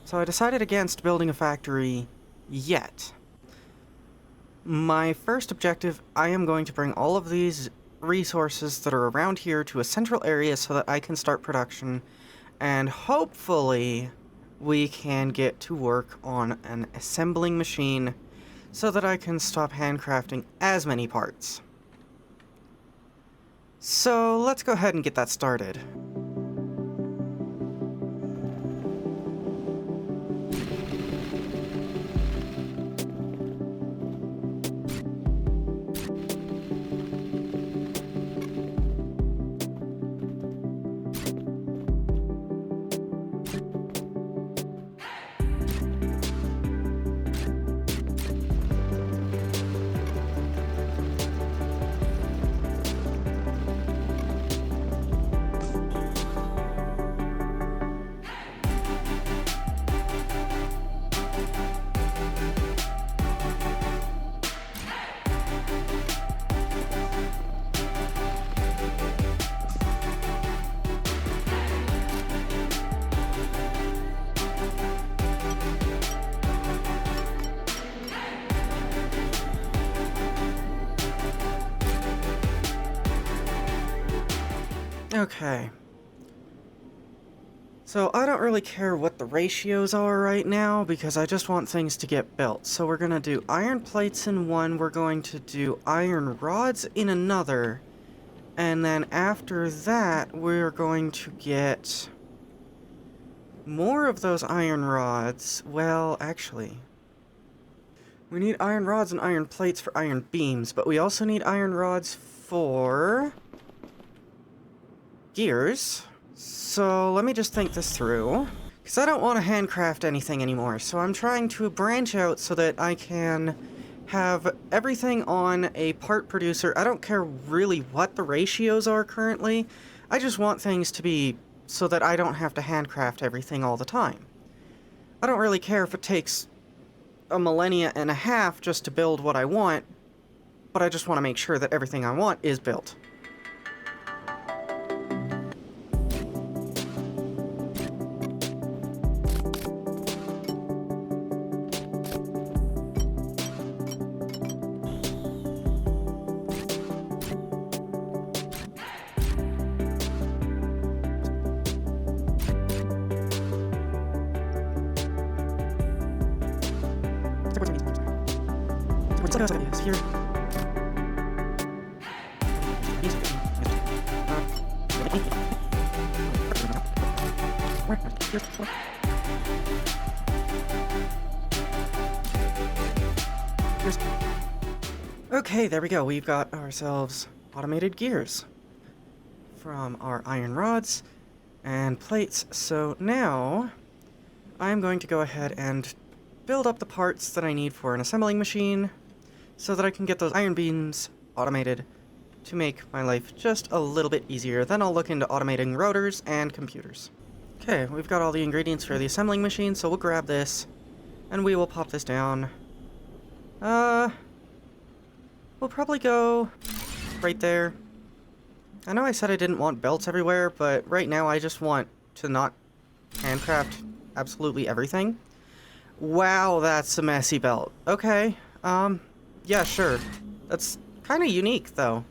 So I decided against building a factory yet. My first objective, I am going to bring all of these resources that are around here to a central area so that I can start production, and hopefully we can get to work on an assembling machine so that I can stop handcrafting as many parts. So let's go ahead and get that started. Okay. So I don't really care what the ratios are right now because I just want things to get built. So we're gonna do iron plates in one, we're going to do iron rods in another, and then after that we're going to get more of those iron rods. Well, actually, we need iron rods and iron plates for iron beams, but we also need iron rods for gears. So let me just think this through, because I don't want to handcraft anything anymore, so I'm trying to branch out so that I can have everything on a part producer. I don't care really what the ratios are currently, I just want things to be so that I don't have to handcraft everything all the time. I don't really care if it takes a millennia and a half just to build what I want, but I just want to make sure that everything I want is built. Here. Okay, there we go. We've got ourselves automated gears from our iron rods and plates. So now I'm going to go ahead and build up the parts that I need for an assembling machine so that I can get those iron beams automated to make my life just a little bit easier. Then I'll look into automating rotors and computers. Okay, we've got all the ingredients for the assembling machine, so we'll grab this and we will pop this down. We'll probably go right there. I know I said I didn't want belts everywhere, but right now I just want to not handcraft absolutely everything. Wow, that's a messy belt. Okay, yeah, sure. That's kind of unique, though.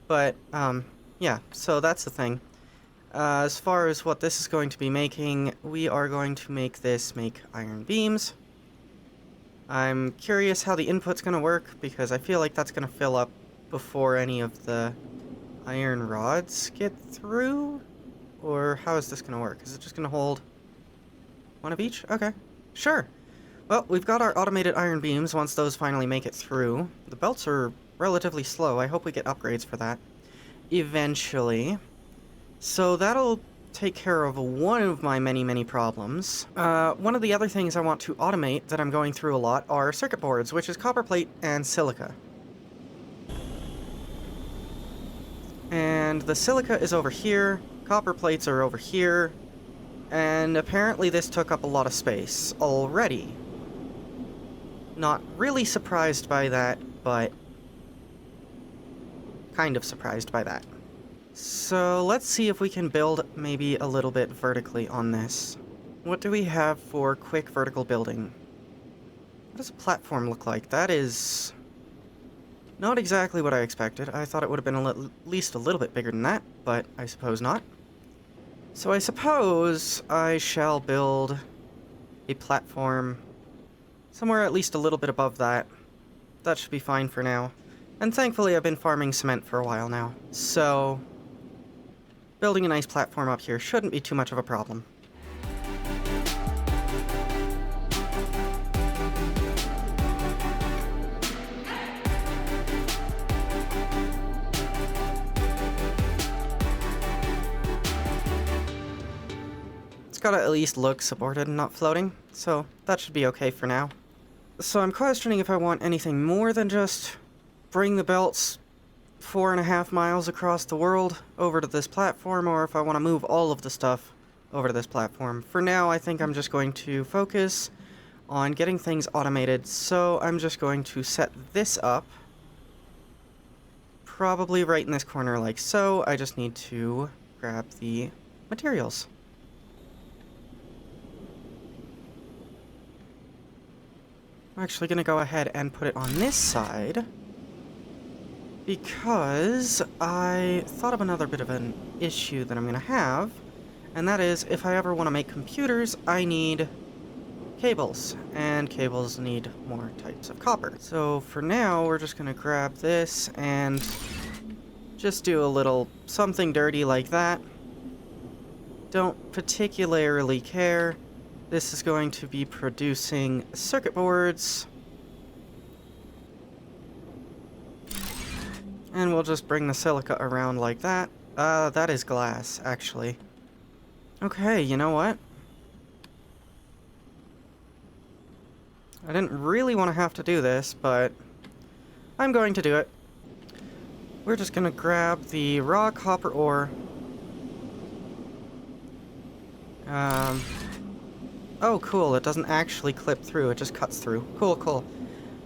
But, yeah, so that's the thing. As far as what this is going to be making, we are going to make iron beams. I'm curious how the input's going to work, because I feel like that's going to fill up before any of the iron rods get through? Or how is this going to work? Is it just going to hold one of each? Okay, sure. Well, we've got our automated iron beams once those finally make it through. The belts are relatively slow. I hope we get upgrades for that eventually. So that'll take care of one of my many problems. One of the other things I want to automate that I'm going through a lot are circuit boards, which is copper plate and silica. And the silica is over here, copper plates are over here, and apparently this took up a lot of space already. Not really surprised by that, but kind of surprised by that. So let's see if we can build maybe a little bit vertically on this. what do we have for quick vertical building? What does a platform look like? That is not exactly what I expected. I thought it would have been at least a little bit bigger than that, but I suppose not. So I suppose I shall build a platform somewhere at least a little bit above that. That should be fine for now. And thankfully I've been farming cement for a while now, so building a nice platform up here shouldn't be too much of a problem. It's gotta at least look supported and not floating, so that should be okay for now. So I'm questioning if I want anything more than just bring the belts 4.5 miles across the world over to this platform, or if I want to move all of the stuff over to this platform. For now, I think I'm just going to focus on getting things automated, so I'm just going to set this up probably right in this corner like so. I just need to grab the materials. I'm actually going to go ahead and put it on this side because I thought of another bit of an issue that I'm going to have, and that is if I ever want to make computers, I need cables, and cables need more types of copper. So for now, we're just going to grab this and just do a little something dirty like that. Don't particularly care. This is going to be producing circuit boards. And we'll just bring the silica around like that. That is glass, actually. Okay, you know what? I didn't really want to have to do this, but I'm going to do it. We're just going to grab the raw copper ore. Oh, cool, it doesn't actually clip through, it just cuts through. Cool, cool.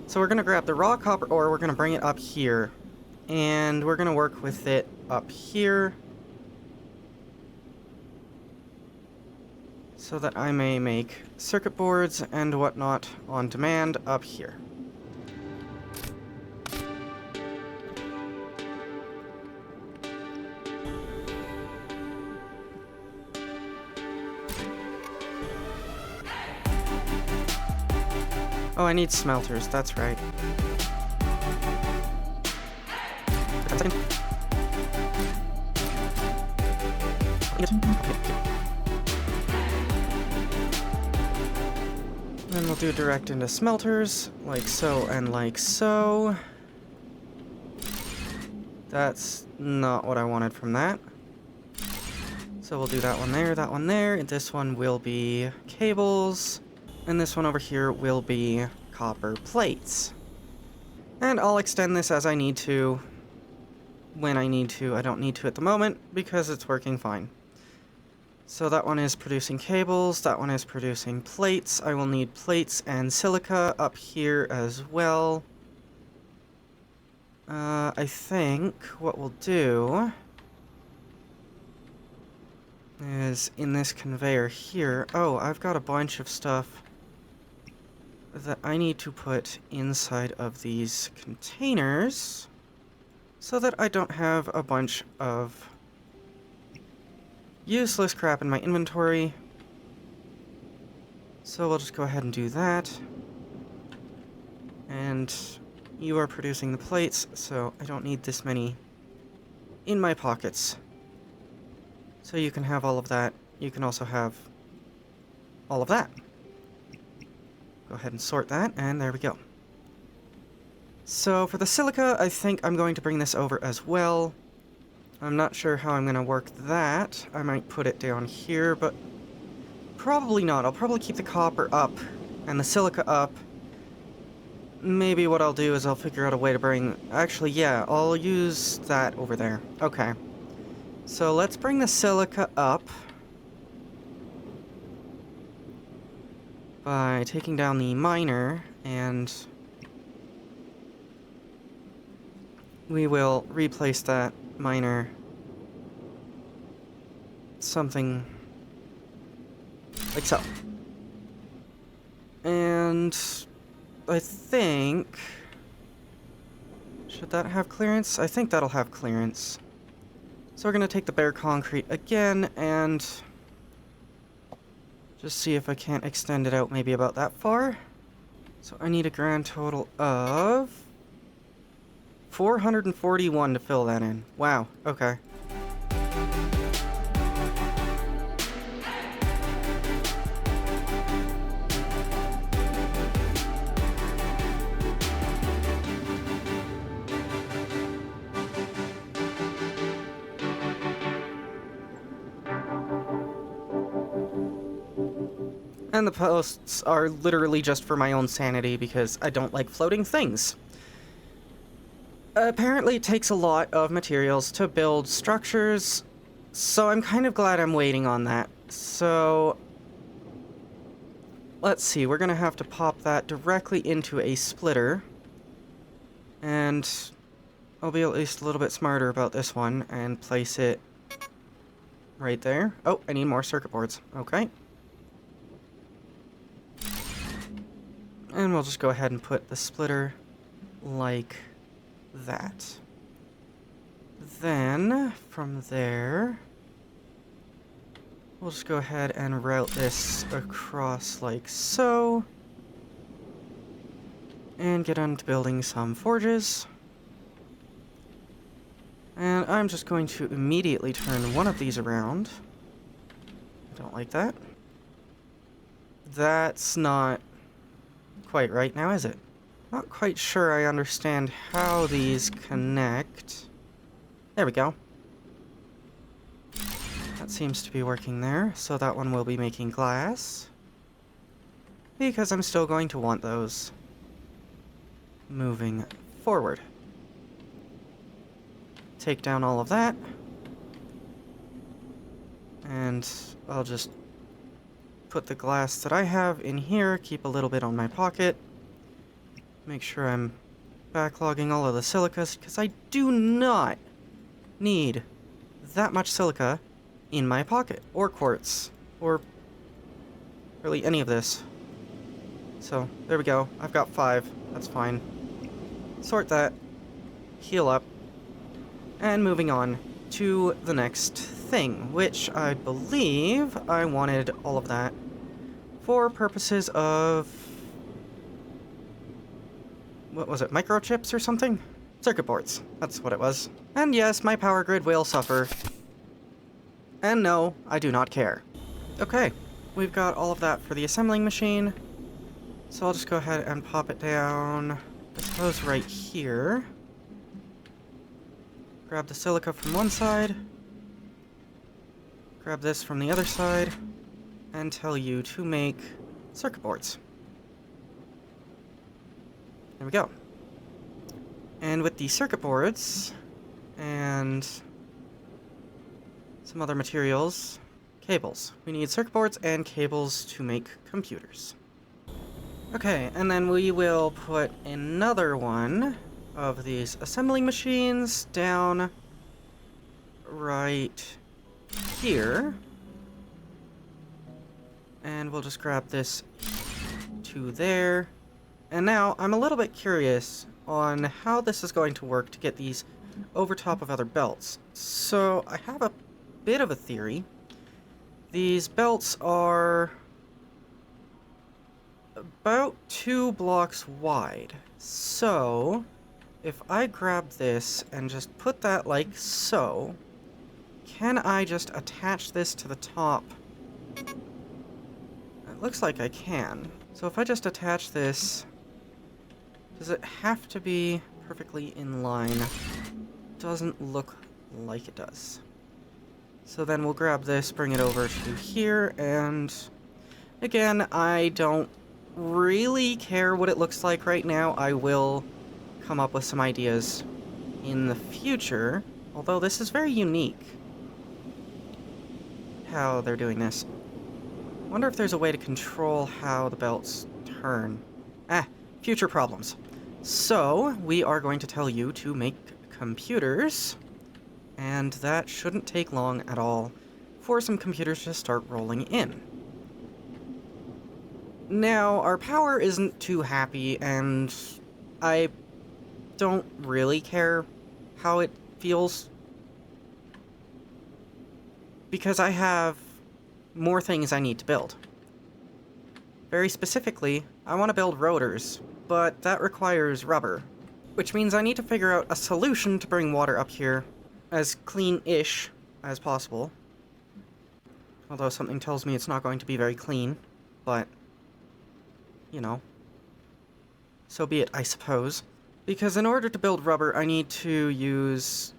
So we're gonna grab the raw copper ore, we're gonna bring it up here. And we're gonna work with it up here. So that I may make circuit boards and whatnot on demand up here. Oh, I need smelters, that's right. Then we'll do direct into smelters, like so and like so. That's not what I wanted from that. So we'll do that one there, and this one will be cables. And this one over here will be copper plates. And I'll extend this as I need to, when I need to. I don't need to at the moment, because it's working fine. So that one is producing cables, that one is producing plates. I will need plates and silica up here as well. I think what we'll do is in this conveyor here. Oh, I've got a bunch of stuff that I need to put inside of these containers so that I don't have a bunch of useless crap in my inventory. So we'll just go ahead and do that. And you are producing the plates, so I don't need this many in my pockets. So you can have all of that. You can also have all of that. Go ahead and sort that, and there we go. So for the silica, I think I'm going to bring this over as well. I'm not sure how I'm going to work that. I might put it down here, but probably not. I'll probably keep the copper up and the silica up. Maybe what I'll do is I'll figure out a way to bring... Actually, yeah, I'll use that over there. Okay. So let's bring the silica up by taking down the miner, and we will replace that miner something like so. And I think... should that have clearance? I think that'll have clearance. So we're going to take the bare concrete again and just see if I can't extend it out maybe about that far. So I need a grand total of 441 to fill that in. Wow, okay. And the posts are literally just for my own sanity because I don't like floating things. Apparently it takes a lot of materials to build structures, so I'm kind of glad I'm waiting on that. So, let's see, we're gonna have to pop that directly into a splitter. And I'll be at least a little bit smarter about this one and place it right there. Oh, I need more circuit boards. Okay. And we'll just go ahead and put the splitter like that. Then, from there, we'll just go ahead and route this across like so. And get on to building some forges. And I'm just going to immediately turn one of these around. I don't like that. That's not quite right now, is it? Not quite sure I understand how these connect. There we go. That seems to be working there, so that one will be making glass. Because I'm still going to want those moving forward. Take down all of that. And I'll just put the glass that I have in here, keep a little bit on my pocket. Make sure I'm backlogging all of the silicas, because I do not need that much silica in my pocket, or quartz, or really any of this. So, there we go. I've got 5. That's fine. Sort that. Heal up. And moving on to the next thing, which I believe I wanted all of that for purposes of... what was it, microchips or something? Circuit boards, that's what it was. And yes, my power grid will suffer. And no, I do not care. Okay, we've got all of that for the assembling machine. So I'll just go ahead and pop it down, I suppose right here. Grab the silica from one side. Grab this from the other side. And tell you to make circuit boards. There we go. And with the circuit boards and some other materials, cables. We need circuit boards and cables to make computers. Okay, and then we will put another one of these assembling machines down right here. And we'll just grab this to there. And now, I'm a little bit curious on how this is going to work to get these over top of other belts. So, I have a bit of a theory. These belts are about 2 blocks wide. So, if I grab this and just put that like so, can I just attach this to the top? It looks like I can. So if I just attach this, does it have to be perfectly in line? Doesn't look like it does. So then we'll grab this, bring it over to here, and again, I don't really care what it looks like right now. I will come up with some ideas in the future, although this is very unique how they're doing this. I wonder if there's a way to control how the belts turn. Future problems. So, we are going to tell you to make computers, and that shouldn't take long at all for some computers to start rolling in. Now, our power isn't too happy, and I don't really care how it feels, because I have more things I need to build. Very specifically, I want to build rotors, but that requires rubber, which means I need to figure out a solution to bring water up here as clean-ish as possible. Although something tells me it's not going to be very clean, but, you know, so be it, I suppose. Because in order to build rubber, I need to use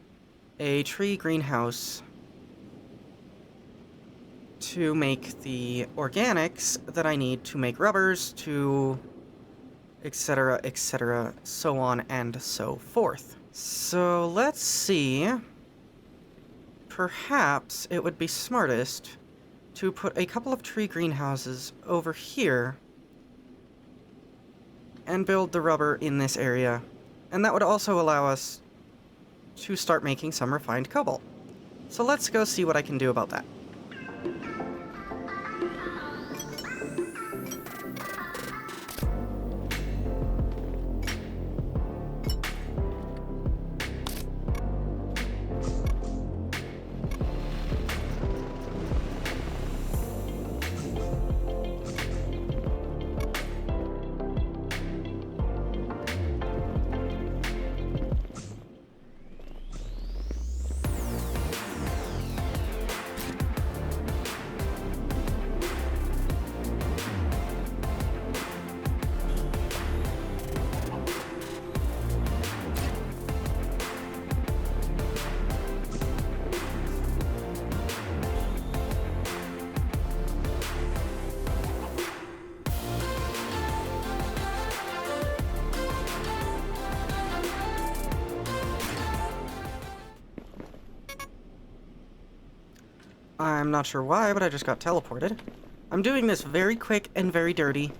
a tree greenhouse to make the organics that I need to make rubbers, to etc., so on and so forth. So let's see. Perhaps it would be smartest to put a couple of tree greenhouses over here and build the rubber in this area. And that would also allow us to start making some refined cobalt. So let's go see what I can do about that. I'm not sure why, but I just got teleported. I'm doing this very quick and very dirty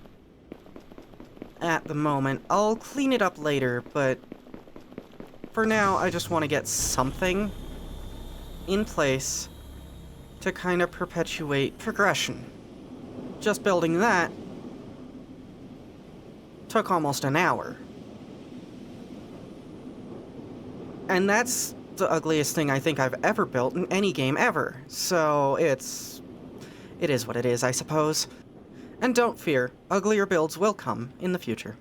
at the moment. I'll clean it up later, but for now, I just want to get something in place to kind of perpetuate progression. Just building that took almost an hour. And that's the ugliest thing I think I've ever built in any game ever. So it is what it is, I suppose. And don't fear, uglier builds will come in the future.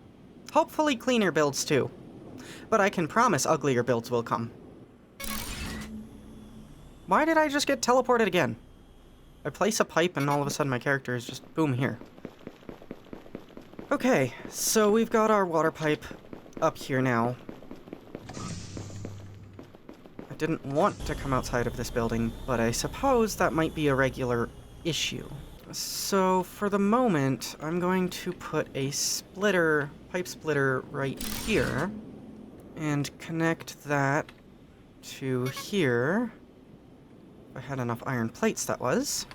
Hopefully cleaner builds too. But I can promise uglier builds will come. Why did I just get teleported again? I place a pipe and all of a sudden my character is just boom here. Okay, so we've got our water pipe up here now. I didn't want to come outside of this building, but I suppose that might be a regular issue. So for the moment, I'm going to put a pipe splitter right here, and connect that to here. If I had enough iron plates, that was.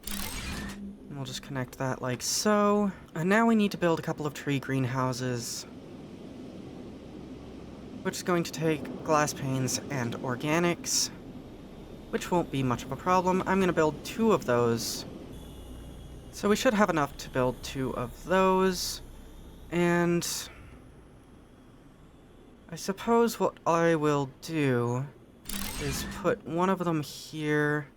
And we'll just connect that like so. And now we need to build a couple of tree greenhouses, which is going to take glass panes and organics, which won't be much of a problem. I'm going to build 2 of those. So we should have enough to build 2 of those. And I suppose what I will do is put one of them here.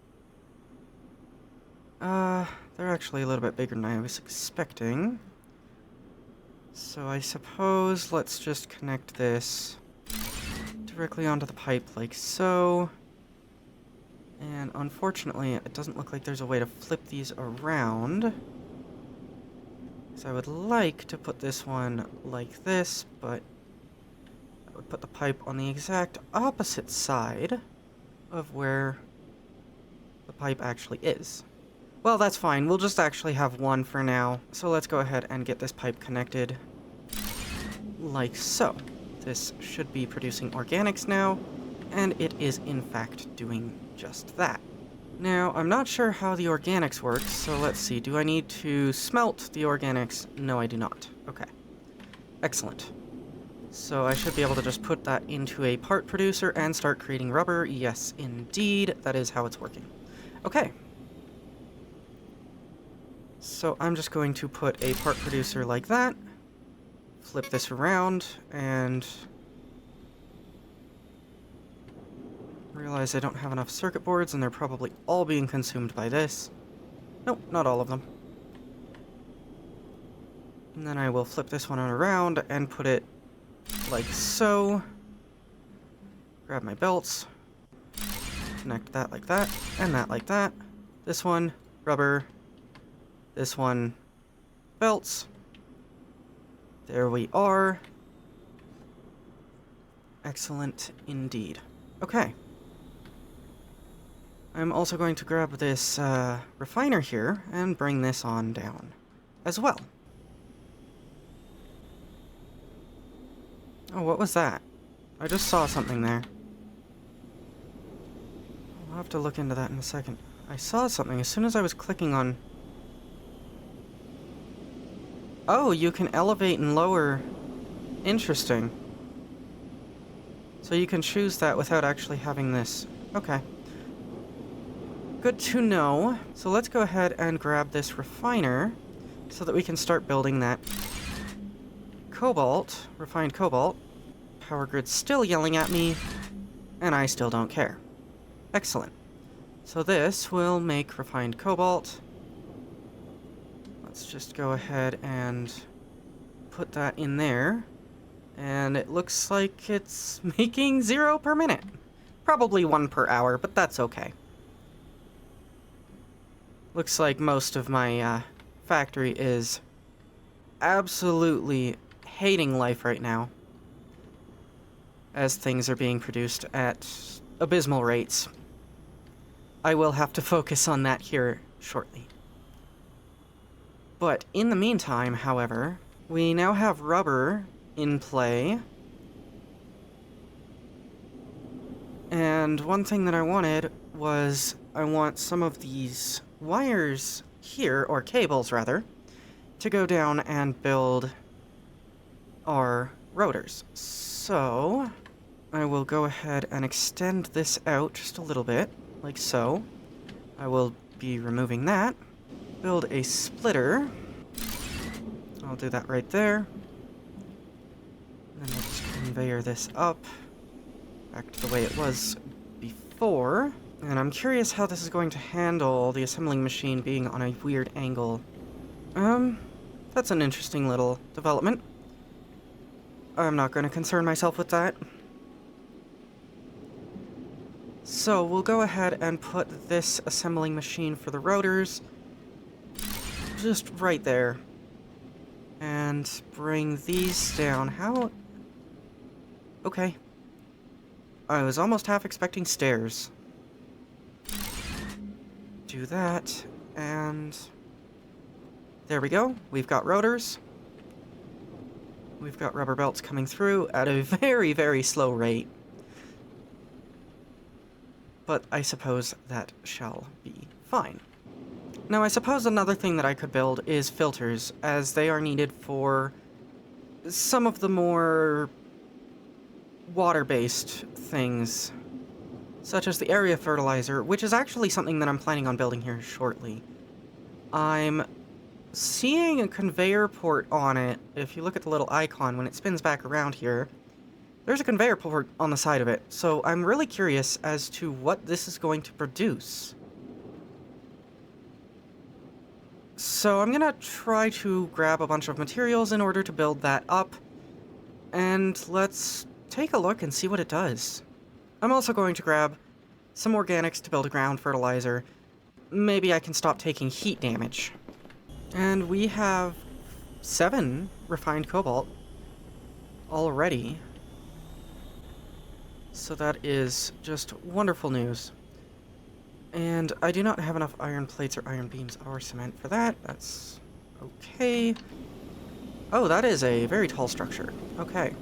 They're actually a little bit bigger than I was expecting. So I suppose let's just connect this directly onto the pipe like so. And unfortunately, it doesn't look like there's a way to flip these around. So I would like to put this one like this, but I would put the pipe on the exact opposite side of where the pipe actually is. Well, that's fine. We'll just actually have one for now. So let's go ahead and get this pipe connected like so. This should be producing organics now, and it is in fact doing just that. Now, I'm not sure how the organics work, so let's see. Do I need to smelt the organics? No, I do not. Okay. Excellent. So I should be able to just put that into a part producer and start creating rubber. Yes, indeed. That is how it's working. Okay. So I'm just going to put a part producer like that, flip this around, and realize I don't have enough circuit boards, and they're probably all being consumed by this. Nope, not all of them. And then I will flip this one around and put it like so. Grab my belts, connect that like that, and that like that. This one, rubber. This one, belts. There we are. Excellent indeed. Okay. I'm also going to grab this refiner here and bring this on down as well. Oh, what was that? I just saw something there. I'll have to look into that in a second. I saw something as soon as I was clicking on... Oh, you can elevate and lower... Interesting. So you can choose that without actually having this. Okay. Good to know. So let's go ahead and grab this refiner so that we can start building that cobalt, refined cobalt. Power grid's still yelling at me, and I still don't care. Excellent. So this will make refined cobalt. Let's just go ahead and put that in there. And it looks like it's making 0 per minute. Probably 1 per hour, but that's okay. Looks like most of my factory is absolutely hating life right now, as things are being produced at abysmal rates. I will have to focus on that here shortly. But in the meantime, however, we now have rubber in play. And one thing that I wanted was I want some of these wires here, or cables rather, to go down and build our rotors. So I will go ahead and extend this out just a little bit, like so. I will be removing that. Build a splitter. I'll do that right there. And then we'll just conveyor this up back to the way it was before. And I'm curious how this is going to handle the assembling machine being on a weird angle. That's an interesting little development. I'm not going to concern myself with that. So we'll go ahead and put this assembling machine for the rotors just right there. And bring these down. How? Okay. I was almost half expecting stairs. Do that, and there we go. We've got rotors. We've got rubber belts coming through at a very, very slow rate. But I suppose that shall be fine. Now, I suppose another thing that I could build is filters, as they are needed for some of the more water-based things, such as the area fertilizer, which is actually something that I'm planning on building here shortly. I'm seeing a conveyor port on it. If you look at the little icon, when it spins back around here, there's a conveyor port on the side of it. So I'm really curious as to what this is going to produce. So I'm gonna try to grab a bunch of materials in order to build that up, and let's take a look and see what it does. I'm also going to grab some organics to build a ground fertilizer. Maybe I can stop taking heat damage. And we have 7 refined cobalt already. So that is just wonderful news. And I do not have enough iron plates or iron beams or cement for that. That's okay. Oh, that is a very tall structure. Okay.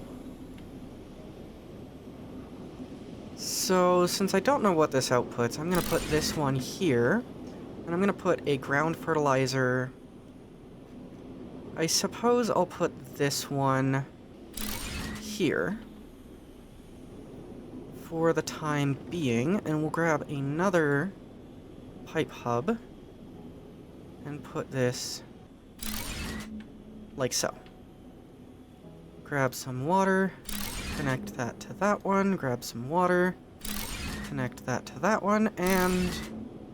So, since I don't know what this outputs, I'm going to put this one here. And I'm going to put a ground fertilizer. I suppose I'll put this one here for the time being, and we'll grab another pipe hub and put this like so. Grab some water, connect that to that one, grab some water, connect that to that one, and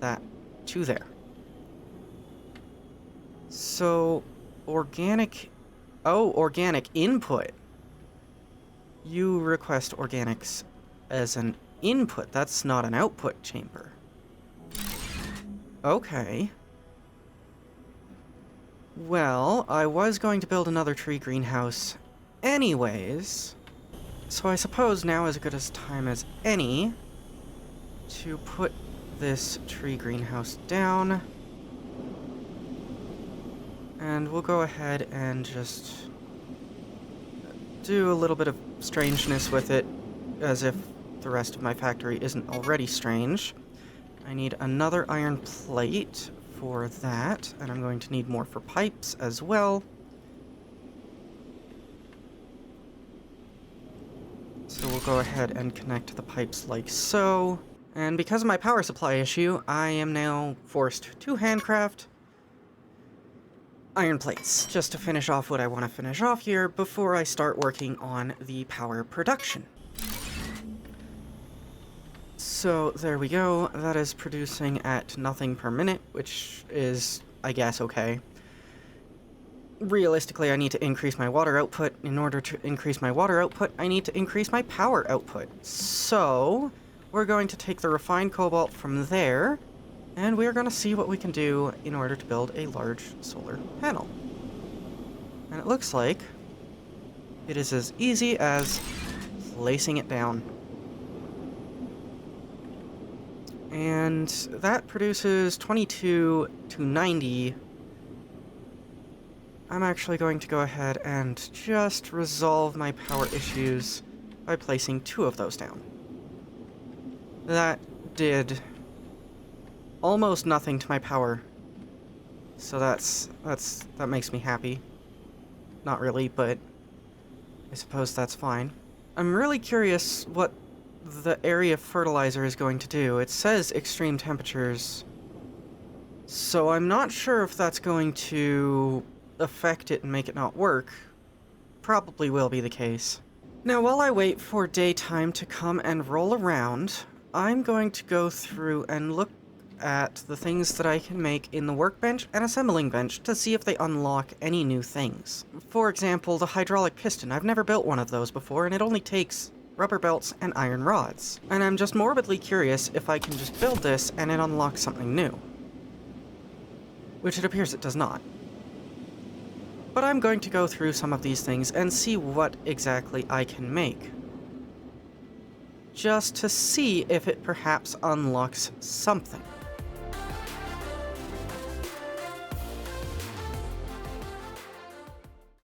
that to there. So, organic input. You request organics as an input, that's not an output chamber. Okay. Well, I was going to build another tree greenhouse anyways, so I suppose now is as good a time as any to put this tree greenhouse down. And we'll go ahead and just do a little bit of strangeness with it, as if the rest of my factory isn't already strange. I need another iron plate for that, and I'm going to need more for pipes as well. So we'll go ahead and connect the pipes like so. And because of my power supply issue, I am now forced to handcraft iron plates, just to finish off what I want to finish off here before I start working on the power production. So there we go, that is producing at nothing per minute, which is, I guess, okay. Realistically, I need to increase my water output. In order to increase my water output, I need to increase my power output. So, we're going to take the refined cobalt from there, and we're going to see what we can do in order to build a large solar panel. And it looks like it is as easy as placing it down. And that produces 22 to 90. I'm actually going to go ahead and just resolve my power issues by placing 2 of those down. That did almost nothing to my power, so that makes me happy. Not really, but I suppose that's fine. I'm really curious what the area of fertilizer is going to do. It says extreme temperatures, so I'm not sure if that's going to affect it and make it not work. Probably will be the case. Now, while I wait for daytime to come and roll around, I'm going to go through and look at the things that I can make in the workbench and assembling bench to see if they unlock any new things. For example, the hydraulic piston. I've never built one of those before, and it only takes rubber belts and iron rods. And I'm just morbidly curious if I can just build this and it unlocks something new. Which it appears it does not. But I'm going to go through some of these things and see what exactly I can make, just to see if it perhaps unlocks something.